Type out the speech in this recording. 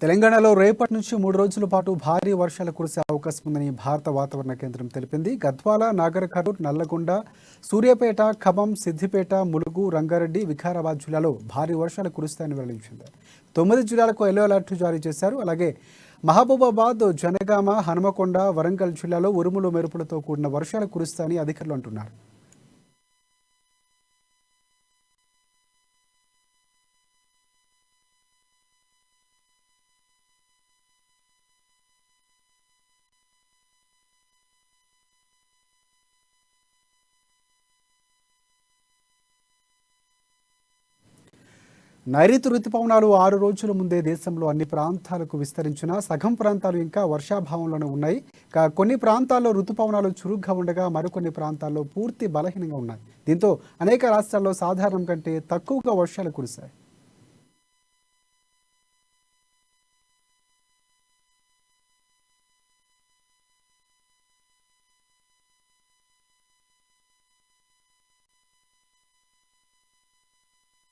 తెలంగాణలో రేపటి నుంచి 3 రోజుల పాటు భారీ వర్షాలు కురిసే అవకాశం ఉందని భారత వాతావరణ కేంద్రం తెలిపింది. గద్వాల, నాగర్ కర్నూల్, నల్లగొండ, సూర్యాపేట, ఖమ్మం, సిద్దిపేట, ములుగు, రంగారెడ్డి, వికారాబాద్ జిల్లాలో భారీ వర్షాలు కురుస్తాయని వెల్లడించింది. 9 జిల్లాలకు ఎల్లో అలర్ట్ జారీ చేశారు. అలాగే మహబూబాబాద్, జనగామ, హనుమకొండ, వరంగల్ జిల్లాలో ఉరుములు మెరుపులతో కూడిన వర్షాలు కురుస్తాయని అధికారులు అంటున్నారు. నైరుతి రుతుపవనాలు 6 రోజుల ముందే దేశంలో అన్ని ప్రాంతాలకు విస్తరించిన సగం ప్రాంతాలు ఇంకా వర్షాభావంలోనే ఉన్నాయి. కొన్ని ప్రాంతాల్లో రుతుపవనాలు చురుగ్గా ఉండగా మరికొన్ని ప్రాంతాల్లో పూర్తి బలహీనంగా ఉన్నాయి. దీంతో అనేక రాష్ట్రాల్లో సాధారణం కంటే తక్కువగా వర్షాలు కురిశాయి.